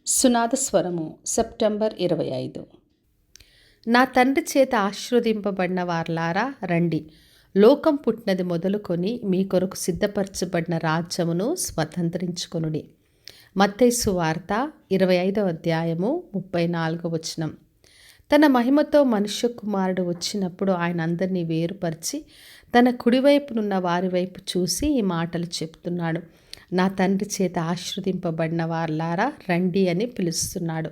సునాద స్వరము సెప్టెంబర్ 25. నా తండ్రి చేత ఆశీర్వదింపబడిన వార్లారా రండి, లోకం పుట్టినది మొదలుకొని మీ కొరకు సిద్ధపరచబడిన రాజ్యమును స్వతంత్రించుకొనుడి. మత్తయి సువార్త 25వ అధ్యాయము 34వ వచనం. తన మహిమతో మనుష్య కుమారుడు వచ్చినప్పుడు ఆయన అందరినీ వేరుపరిచి తన కుడివైపునున్న వారి వైపు చూసి ఈ మాటలు చెప్తున్నాడు. నా తండ్రి చేత ఆశీర్వదింపబడిన వార్లారా రండి అని పిలుస్తున్నాడు.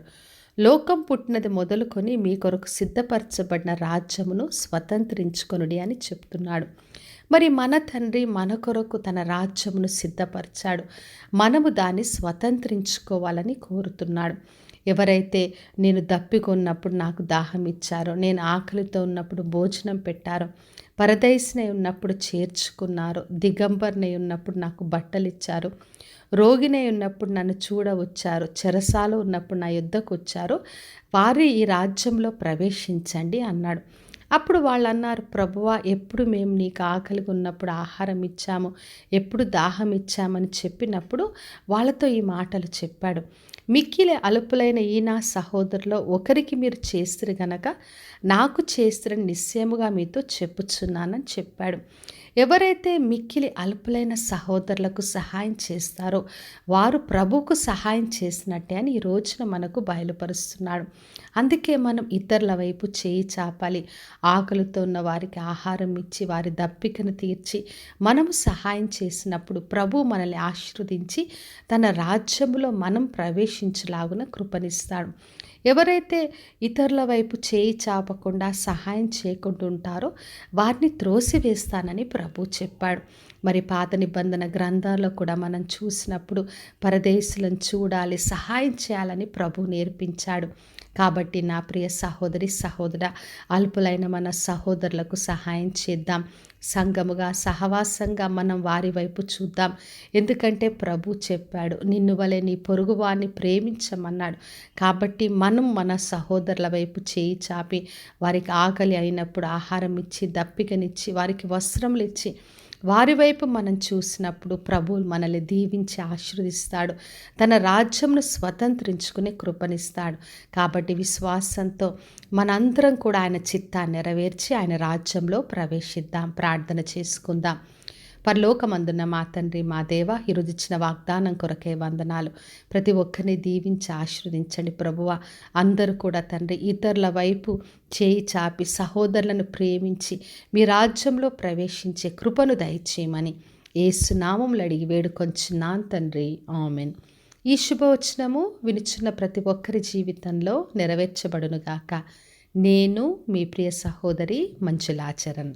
లోకం పుట్టినది మొదలుకొని మీ కొరకు సిద్ధపరచబడిన రాజ్యమును స్వతంత్రించుకొనుడి అని చెప్తున్నాడు. మరి మన తండ్రి మన కొరకు తన రాజ్యమును సిద్ధపరిచాడు. మనము దాన్ని స్వతంత్రించుకోవాలని కోరుతున్నాడు. ఎవరైతే నేను దప్పికొన్నప్పుడు నాకు దాహం ఇచ్చారో, నేను ఆకలితో ఉన్నప్పుడు భోజనం పెట్టారో, పరదేశినై ఉన్నప్పుడు చేర్చుకున్నారు, దిగంబర్నై ఉన్నప్పుడు నాకు బట్టలు ఇచ్చారు, రోగినై ఉన్నప్పుడు నన్ను చూడవచ్చారు, చెరసాలో ఉన్నప్పుడు నా యుద్ధకు వచ్చారు, వారి ఈ రాజ్యంలో ప్రవేశించండి అన్నాడు. అప్పుడు వాళ్ళు అన్నారు, ప్రభువా, ఎప్పుడు మేము నీకు ఆకలిగా ఉన్నప్పుడు ఆహారం ఇచ్చాము, ఎప్పుడు దాహం ఇచ్చామని చెప్పినప్పుడు వాళ్ళతో ఈ మాటలు చెప్పాడు. మిక్కిలి అలుపులైన ఈ నా సహోదరులో ఒకరికి మీరు చేస్తురు గనక నాకు చేస్తురని నిశ్చయముగా మీతో చెప్పుచున్నానని చెప్పాడు. ఎవరైతే మిక్కిలి అల్పులైన సహోదరులకు సహాయం చేస్తారో వారు ప్రభువుకు సహాయం చేసినట్టే అని ఈ రోజున మనకు బయలుపరుస్తున్నాడు. అందుకే మనం ఇతరుల వైపు చేయి చాపాలి. ఆకలితో ఉన్న వారికి ఆహారం ఇచ్చి వారి దప్పికను తీర్చి మనము సహాయం చేసినప్పుడు ప్రభు మనల్ని ఆశీర్వదించి తన రాజ్యంలో మనం ప్రవేశించలాగున కృపనిస్తాడు. ఎవరైతే ఇతరుల వైపు చేయి చాపకుండా సహాయం చేయకుండా ఉంటారో వారిని త్రోసివేస్తానని ప్రభు చెప్పాడు. మరి పాత నిబంధన గ్రంథాల్లో కూడా మనం చూసినప్పుడు పరదేశులను చూడాలి, సహాయం చేయాలని ప్రభు నేర్పించాడు. కాబట్టి నా ప్రియ సహోదరి సహోదర, అల్పులైన మన సహోదరులకు సహాయం చేద్దాం. సంఘముగా సహవాసంగా మనం వారి వైపు చూద్దాం. ఎందుకంటే ప్రభు చెప్పాడు, నిన్ను వలె నీ పొరుగువాన్ని ప్రేమించమన్నాడు. కాబట్టి మనం మన సహోదరుల వైపు చేయి చాపి వారికి ఆకలి అయినప్పుడు ఆహారం ఇచ్చి, దప్పికనిచ్చి, వారికి వస్త్రములు ఇచ్చి వారి వైపు మనం చూసినప్పుడు ప్రభు మనల్ని దీవించి ఆశీర్వదిస్తాడు. తన రాజ్యంను స్వతంత్రించుకునే కృపనిస్తాడు. కాబట్టి విశ్వాసంతో మనందరం కూడా ఆయన చిత్తాన్ని నెరవేర్చి ఆయన రాజ్యంలో ప్రవేశిద్దాం. ప్రార్థన చేసుకుందాం. పరలోకమందున్న మా తండ్రి, మా దేవ, ఈరోజు ఇచ్చిన వాగ్దానం కొరకే వందనాలు. ప్రతి ఒక్కరిని దీవించి ఆశీర్వదించండి ప్రభువ. అందరూ కూడా తండ్రి ఇతరుల వైపు చేయి చాపి సహోదరులను ప్రేమించి మీ రాజ్యంలో ప్రవేశించే కృపను దయచేయమని యేసు నామములో అడిగి వేడుకొంచున్నాను తండ్రి, ఆమెన్. ఈ శుభవచనము వినుచున్న ప్రతి ఒక్కరి జీవితంలో నెరవేర్చబడునుగాక. నేను మీ ప్రియ సహోదరి మంజులాచరణ్.